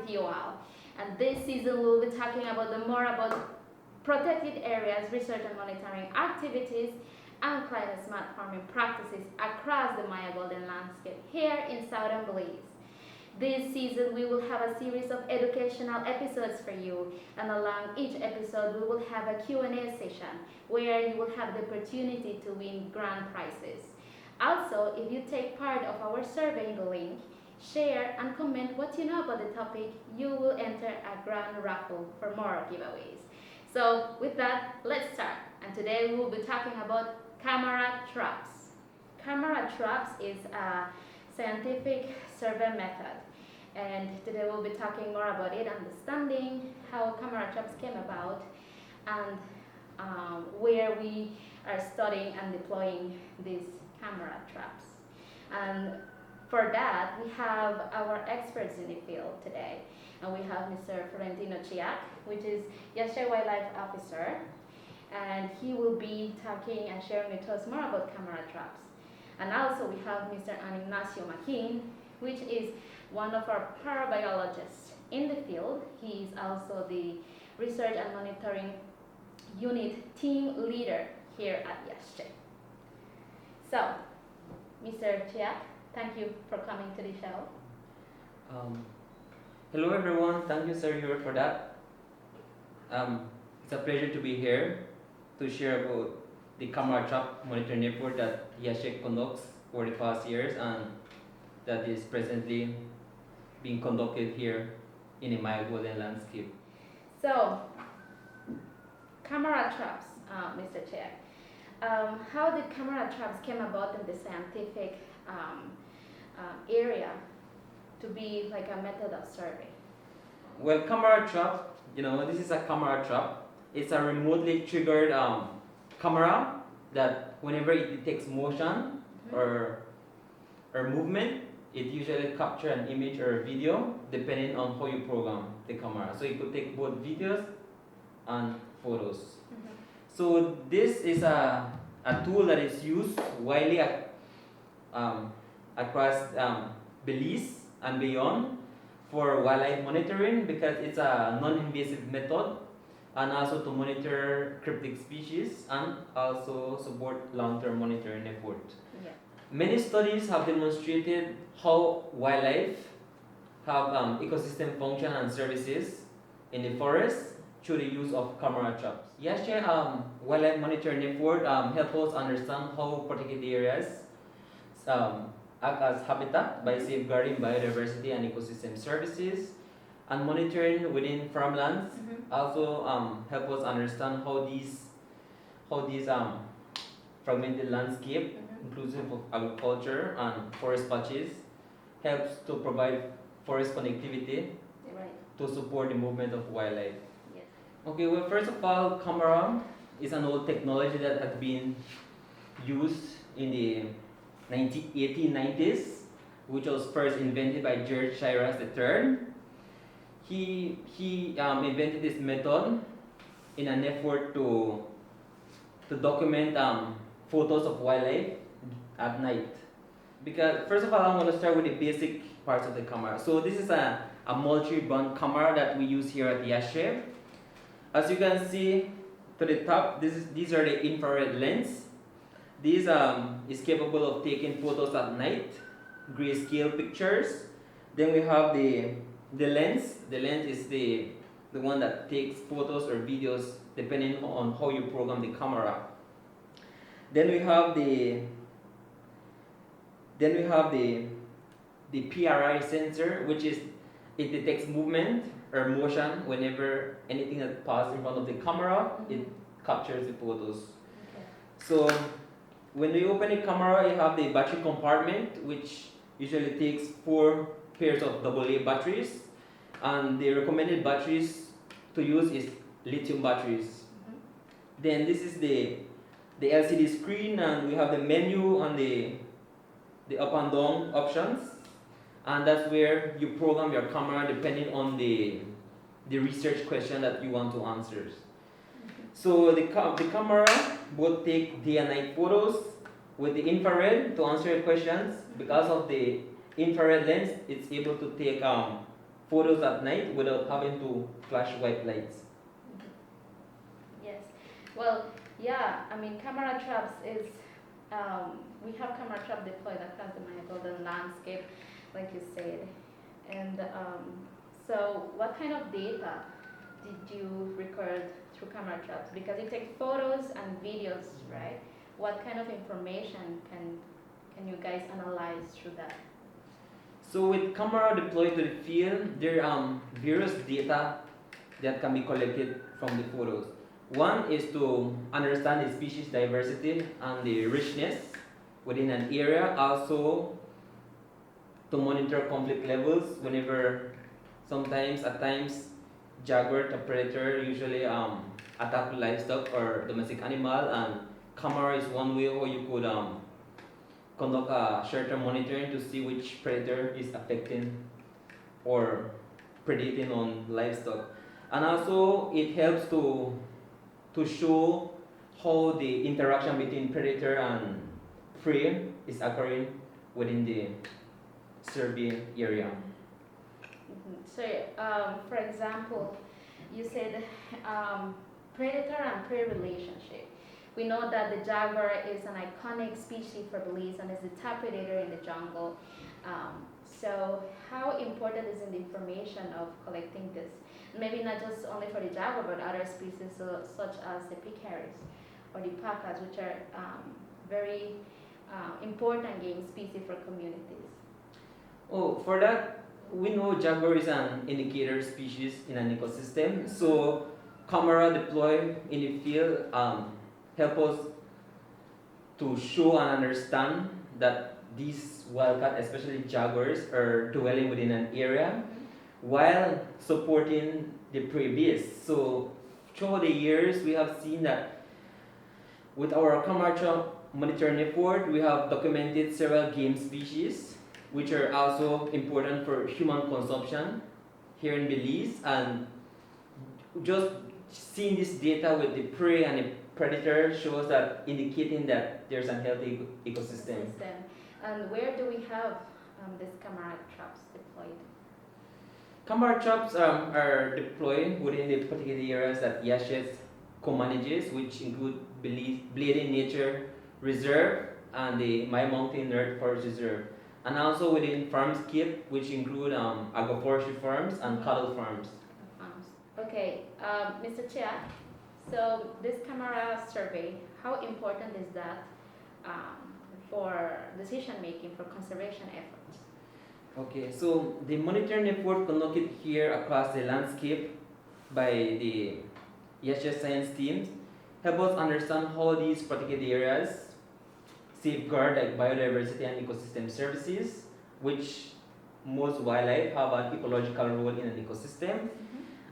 with you all. And this season we'll be talking about more about protected areas, research and monitoring activities, and climate smart farming practices across the Maya Golden landscape here in southern Belize. This season we will have a series of educational episodes for you, and along each episode we will have a Q&A session where you will have the opportunity to win grand prizes. Also, if you take part of our survey in the link, share and comment what you know about the topic, you will enter a grand raffle for more giveaways. So with that, let's start. And today we will be talking about camera traps. Camera traps is a scientific survey method. And today we'll be talking more about it, understanding how camera traps came about, and where we are studying and deploying these camera traps. And for that, we have our experts in the field today. And we have Mr. Florentino Chiac, which is Yashe Wildlife Officer. And he will be talking and sharing with us more about camera traps. And also we have Mr. Anignazio Makin, which is one of our parabiologists in the field. He is also the Research and Monitoring Unit team leader here at Yashe. So, Mr. Chiac, thank you for coming to the show. Hello everyone, thank you Sayuri for that. It's a pleasure to be here to share about the camera trap monitoring effort that Yashe conducts for the past years and that is presently being conducted here in the Maya Golden landscape. So, camera traps, Mr. Chiac. How did camera traps came about in the scientific area to be like a method of survey? Well, camera trap, this is a camera trap. It's a remotely triggered camera that whenever it detects motion or movement, it usually captures an image or a video depending on how you program the camera. So it could take both videos and photos. So this is a tool that is used widely across Belize and beyond for wildlife monitoring because it's a non-invasive method and also to monitor cryptic species and also support long-term monitoring effort. Yeah. Many studies have demonstrated how wildlife have ecosystem function and services in the forest through the use of camera traps. Yashe wildlife monitoring effort help us understand how protected areas act as habitat by safeguarding biodiversity and ecosystem services, and monitoring within farmlands also help us understand how these fragmented landscape, inclusive of agriculture and forest patches, helps to provide forest connectivity to support the movement of wildlife. Yes. Okay, well, first of all, camera is an old technology that had been used in the 1890s, which was first invented by George Shiras III. He invented this method in an effort to document photos of wildlife at night. Because first of all, I'm going to start with the basic parts of the camera. So this is a multi-band camera that we use here at Yashe. As you can see to the top, these are the infrared lens. This is capable of taking photos at night, grayscale pictures. Then we have the lens. The lens is the one that takes photos or videos depending on how you program the camera. Then we have the PRI sensor, which is it detects movement or motion whenever anything that passes in front of the camera, it captures the photos. Okay. So when we open the camera, you have the battery compartment, which usually takes 4 pairs of AA batteries, and the recommended batteries to use is lithium batteries. Then this is the LCD screen, and we have the menu and the up and down options, and that's where you program your camera depending on the research question that you want to answer. So the camera both take day and night photos with the infrared to answer your questions. Because of the infrared lens, it's able to take photos at night without having to flash white lights. Yes. Well, yeah, I mean, camera traps is, we have camera trap deployed across the Maya Golden landscape, like you said. And so what kind of data did you record through camera traps? Because you take photos and videos, right? What kind of information can you guys analyze through that? So with camera deployed to the field, there are various data that can be collected from the photos. One is to understand the species diversity and the richness within an area. Also to monitor conflict levels whenever at times jaguar, the predator, usually attack livestock or domestic animal, and camera is one way how you could conduct a short-term monitoring to see which predator is affecting or predating on livestock. And also it helps to show how the interaction between predator and prey is occurring within the survey area. So, for example, you said predator and prey relationship. We know that the jaguar is an iconic species for Belize and is the top predator in the jungle. So how important is the information of collecting this? Maybe not just only for the jaguar, but other species such as the pecarys or the pacas, which are very important game species for communities. Oh, for that, we know jaguar is an indicator species in an ecosystem. So camera deployed in the field help us to show and understand that these wildcat, especially jaguars, are dwelling within an area while supporting the prey base. So through the years, we have seen that with our camera trap monitoring effort, we have documented several game species which are also important for human consumption here in Belize. And just seeing this data with the prey and the predator shows that indicating that there's a healthy ecosystem. And where do we have these camera traps deployed? Camera traps are deployed within the particular areas that IASHES co-manages, which include Bleeding Nature Reserve and the My Mountain Earth Forest Reserve, and also within farmscape, which include agroforestry farms and cattle farms. Okay, Mr. Chiac, so this camera survey, how important is that for decision making for conservation efforts? Okay, so the monitoring effort conducted here across the landscape by the IASHES science teams help us understand how these particular areas safeguard like biodiversity and ecosystem services, which most wildlife have an ecological role in an ecosystem.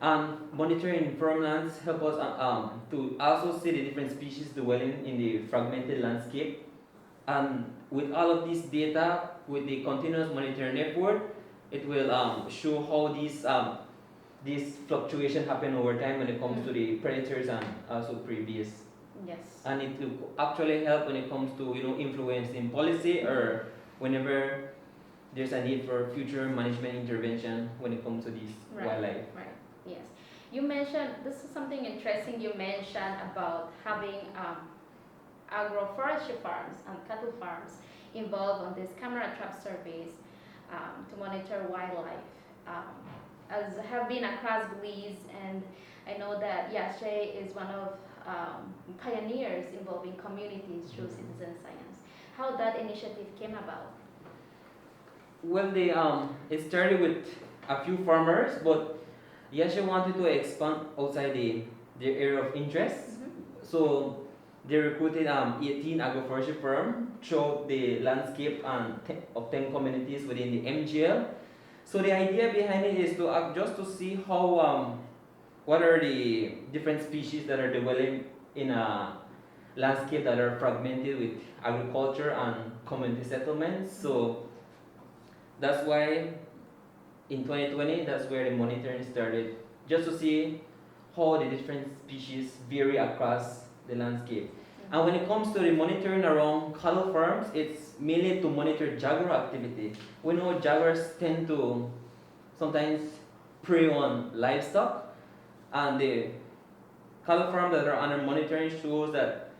And monitoring farmlands help us to also see the different species dwelling in the fragmented landscape. And with all of this data, with the continuous monitoring effort, it will show how these fluctuation happen over time when it comes to the predators and also prey base. Yes. And it will actually help when it comes to influencing policy or whenever there's a need for future management intervention when it comes to these wildlife. Right. Yes. You mentioned, this is something interesting you mentioned about having agroforestry farms and cattle farms involved on these camera trap surveys to monitor wildlife. As have been across Belize, and I know that IASHE is one of pioneers involving communities through citizen science. How that initiative came about? Well, it started with a few farmers, but IASHE wanted to expand outside their area of interest. So they recruited 18 agroforestry firms throughout the landscape of 10 communities within the MGL. So the idea behind it is to just to see how what are the different species that are dwelling in a landscape that are fragmented with agriculture and community settlements. So that's why in 2020, that's where the monitoring started, just to see how the different species vary across the landscape. And when it comes to the monitoring around cattle farms, it's mainly to monitor jaguar activity. We know jaguars tend to sometimes prey on livestock, and the cattle farms that are under monitoring shows that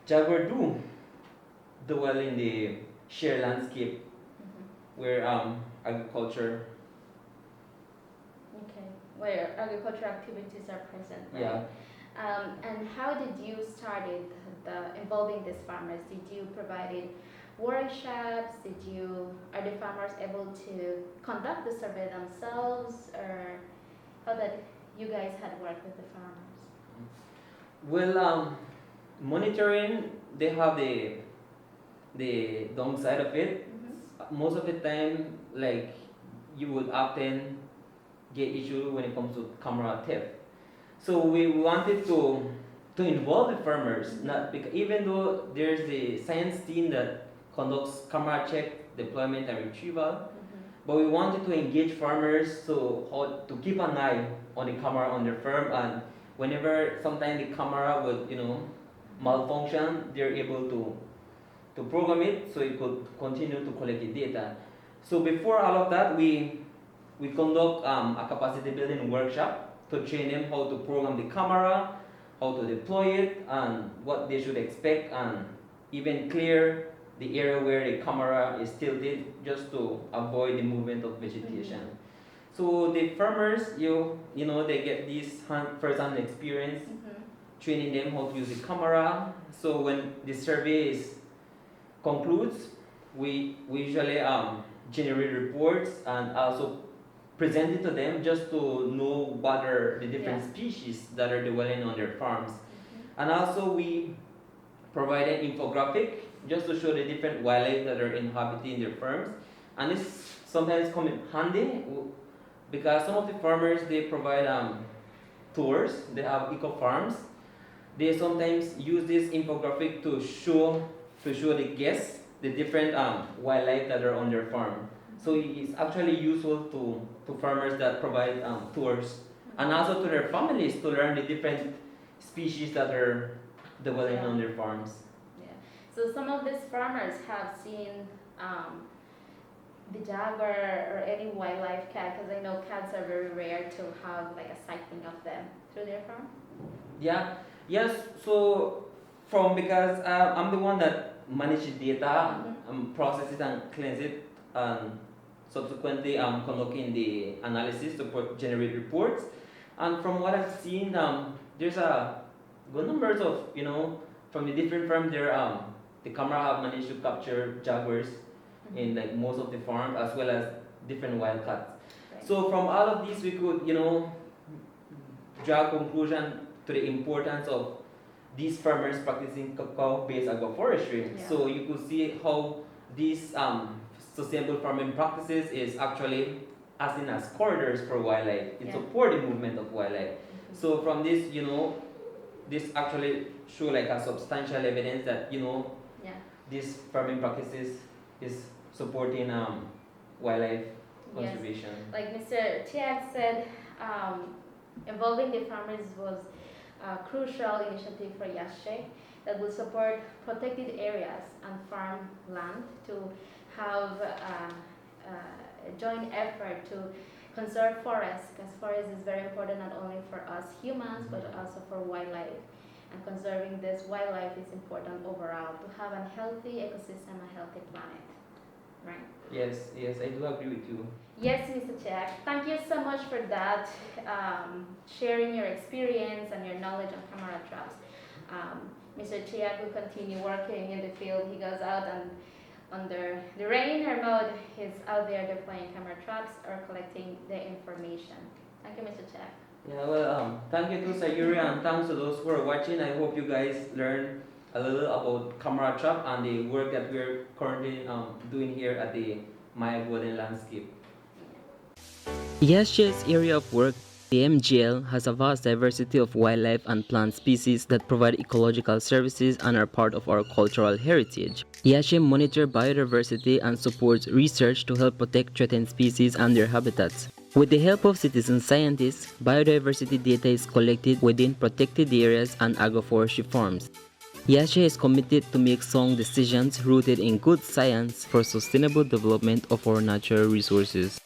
jaguar do dwell in the shared landscape where agriculture. Okay, where agricultural activities are present, right? Yeah. And how did you started involving these farmers? Did you provide workshops? Are the farmers able to conduct the survey themselves, or how that you guys had worked with the farmers? Well, monitoring, they have the downside of it. Most of the time, like, you would often get issue when it comes to camera theft. So we wanted to involve the farmers, not because, even though there's the science team that conducts camera check, deployment, and retrieval, but we wanted to engage farmers to keep an eye on the camera on their farm, and whenever sometimes the camera would malfunction, they're able to program it so it could continue to collect the data. So before all of that, we conduct a capacity building workshop to train them how to program the camera, how to deploy it, and what they should expect, and even clear the area where the camera is tilted just to avoid the movement of vegetation. So the farmers, they get this first-hand experience, training them how to use the camera. So when the survey concludes, we usually generate reports and also present it to them just to know what are the different species that are dwelling on their farms. And also we provide an infographic just to show the different wildlife that are inhabiting their farms. And this sometimes come in handy because some of the farmers, they provide tours. They have eco farms. They sometimes use this infographic to show the guests the different wildlife that are on their farm. So it's actually useful to farmers that provide tours, and also to their families to learn the different species that are dwelling on their farms. Yeah. So some of these farmers have seen the jaguar or any wildlife cat, because I know cats are very rare to have like a sighting of them through their farm. Yeah. Yes. So because I'm the one that manages the data, process it and cleanse it, and subsequently conducting the analysis to generate reports. And from what I've seen, there's a good numbers of from the different farms there. The camera have managed to capture jaguars in like most of the farms, as well as different wild cats. Right. So from all of these, we could draw a conclusion to the importance of these farmers practicing cacao-based agroforestry. Yeah. So you could see how these sustainable farming practices is actually acting as corridors for wildlife. It supports the movement of wildlife. So from this, this actually show like a substantial evidence that these farming practices is supporting wildlife conservation. Like Mr. Chiac said, involving the farmers was a crucial initiative for Yashe that will support protected areas and farm land to have a joint effort to conserve forests, because forest is very important not only for us humans but also for wildlife. And conserving this wildlife is important overall to have a healthy ecosystem, a healthy planet. Right? Yes, I do agree with you. Yes, Mr. Chiac. Thank you so much for that, sharing your experience and your knowledge on camera traps. Mr. Chiac will continue working in the field. He goes out and under the rain or mud, he's out there deploying camera traps or collecting the information. Thank you, Mr. Chiac. Yeah, well, thank you to Sayuri, and thanks to those who are watching. I hope you guys learned a little about camera trap and the work that we're currently doing here at the Maya Golden Landscape. Yashe's area of work, the MGL, has a vast diversity of wildlife and plant species that provide ecological services and are part of our cultural heritage. Yashe monitors biodiversity and supports research to help protect threatened species and their habitats. With the help of citizen scientists, biodiversity data is collected within protected areas and agroforestry farms. Yashe is committed to make sound decisions rooted in good science for sustainable development of our natural resources.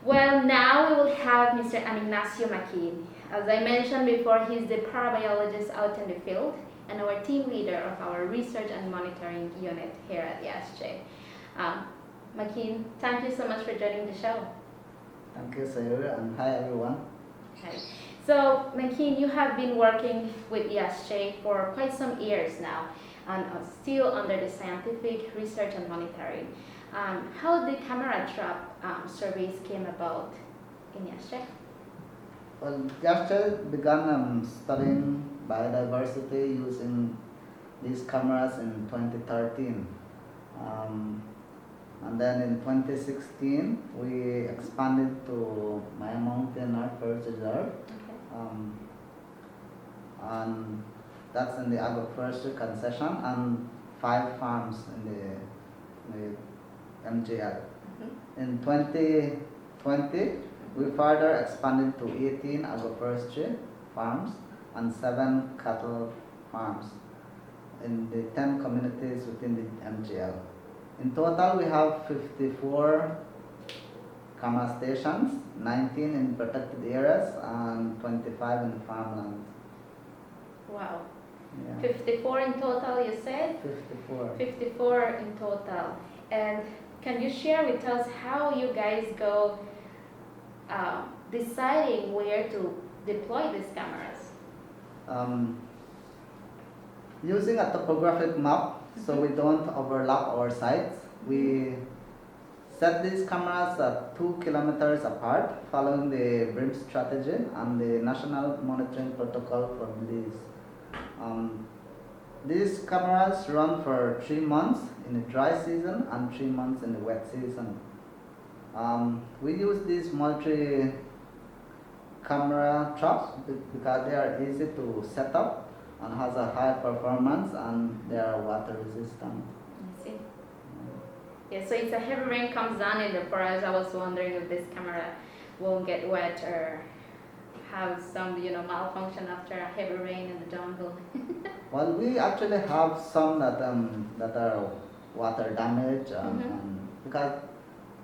Well, now we will have Mr. Anignazio Makin. As I mentioned before, he's the parabiologist out in the field and our team leader of our research and monitoring unit here at ESJ. Makin, thank you so much for joining the show. Thank you, Sayuri, and hi everyone. Okay. So, Makin, you have been working with ESJ for quite some years now and still under the scientific research and monitoring. How the camera trap surveys came about in ESJ? Well, yesterday began studying biodiversity using these cameras in 2013. And then in 2016, we expanded to Maya Mountain Earth Reserve. Okay. And that's in the agroforestry concession and 5 farms in the MGL. Mm-hmm. In 2020, we further expanded to 18 agroforestry farms and 7 cattle farms in the 10 communities within the MGL. In total, we have 54 camera stations, 19 in protected areas and 25 in farmland. Wow. Yeah. 54 in total, you said? 54. 54 in total. And can you share with us how you guys go deciding where to deploy these cameras? Using a topographic map, so we don't overlap our sites, we set these cameras at 2 kilometers apart, following the BRIM strategy and the national monitoring protocol for these. These cameras run for 3 months in the dry season and 3 months in the wet season. We use these multi-camera traps because they are easy to set up and has a high performance and they are water resistant. I see. Yeah, so if a heavy rain comes down in the forest, I was wondering if this camera won't get wet or have some, malfunction after a heavy rain in the jungle. Well, we actually have some that are water damage, because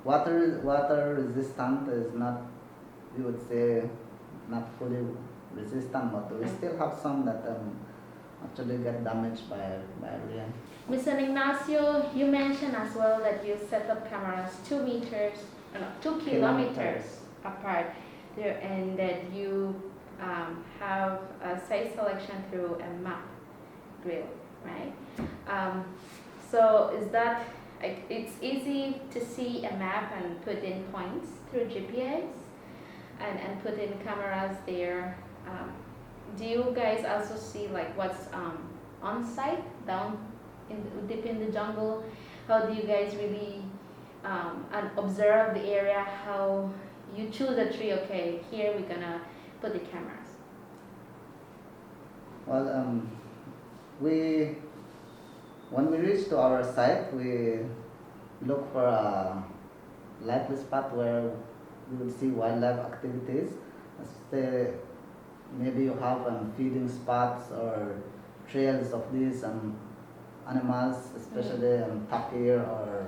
water resistant is not, you would say, not fully resistant, but we still have some that actually get damaged by rain. Mr. Ignacio, you mentioned as well that you set up cameras 2 kilometers apart there, and that you have a site selection through a map grid, right? So is that, it's easy to see a map and put in points through GPS and put in cameras there. Do you guys also see like what's on site down deep in the jungle? How do you guys really and observe the area? How you choose a tree? Okay, here we're gonna put the cameras. Well, when we reach to our site, we look for a likely spot where we will see wildlife activities. Say maybe you have feeding spots or trails of these animals, especially tapir or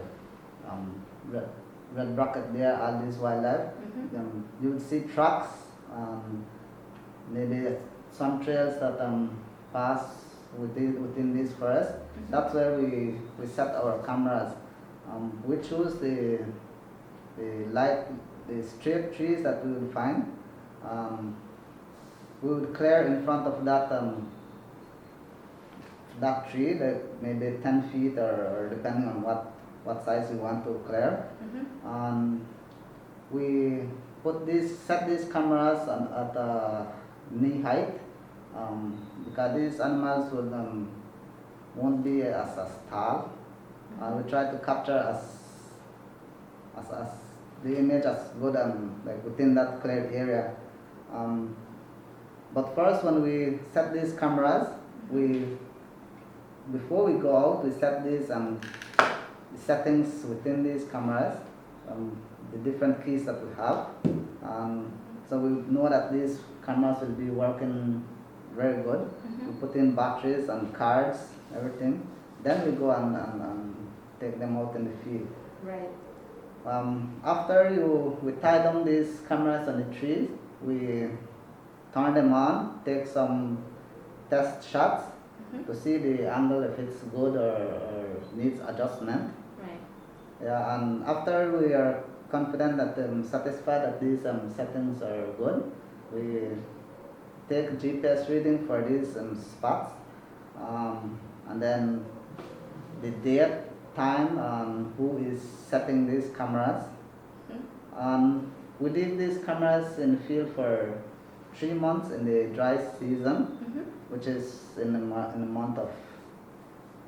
red bucket deer, all these wildlife. You will see tracks, maybe some trails that pass within this forest. That's where we set our cameras. We choose the straight trees that we will find. We would clear in front of that tree, that maybe 10 feet or depending on what size you want to clear. We set these cameras at knee height, because these animals won't be as tall. We try to capture as the image as good like within that cleared area. But first, when we set these cameras, before we go out, we set these settings within these cameras, the different keys that we have. So we know that these cameras will be working very good. We put in batteries and cards, everything. Then we go and take them out in the field. Right. After we tie down these cameras on the trees, we turn them on, take some test shots to see the angle if it's good or needs adjustment. Right. Yeah, and after we are confident that satisfied that these settings are good, we take GPS reading for these spots, and then the date, time, and who is setting these cameras. And we leave these cameras in the field for 3 months in the dry season, which is in the month of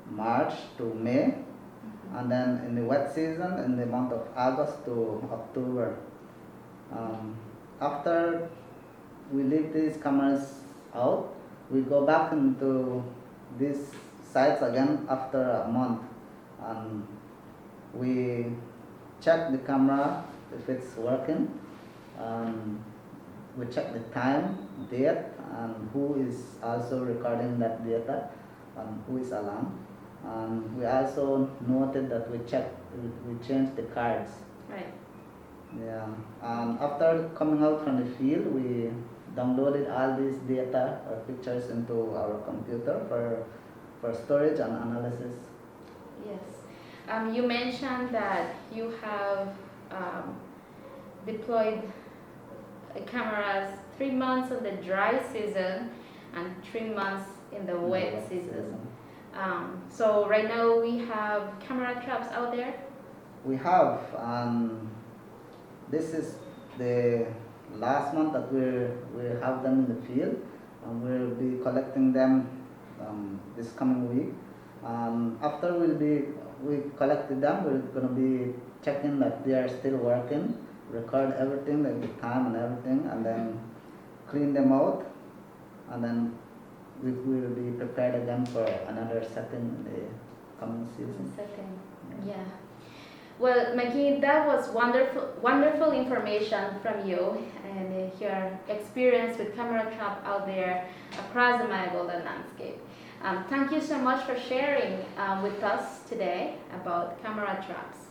March to May, and then in the wet season in the month of August to October. After we leave these cameras out, we go back into these sites again after a month, and we check the camera if it's working. We check the time, date, and who is also recording that data, and who is alarmed. And we also noted that we changed the cards. Right. Yeah. And after coming out from the field, we downloaded all these data or pictures into our computer for storage and analysis. Yes. You mentioned that you have deployed cameras 3 months in the dry season and 3 months in the wet season. So right now we have camera traps out there. We have, this is the last month that we have them in the field, and we'll be collecting them this coming week. After we collected them, we're going to be checking that they are still working, record everything, like the time and everything, and then clean them out, and then we will be prepared again for another setting in the coming season. Yeah. Well, Mckee, that was wonderful information from you and your experience with camera trap out there across the Maya Golden landscape. Thank you so much for sharing with us today about camera traps.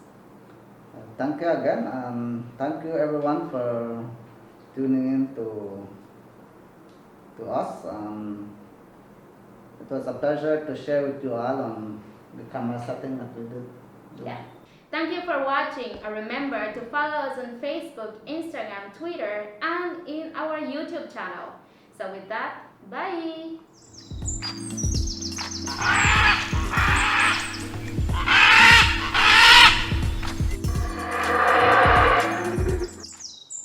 Thank you again, and thank you everyone for tuning in to us. It was a pleasure to share with you all on the camera setting that we did. Yeah. Thank you for watching, and remember to follow us on Facebook, Instagram, Twitter, and in our YouTube channel. So with that, bye!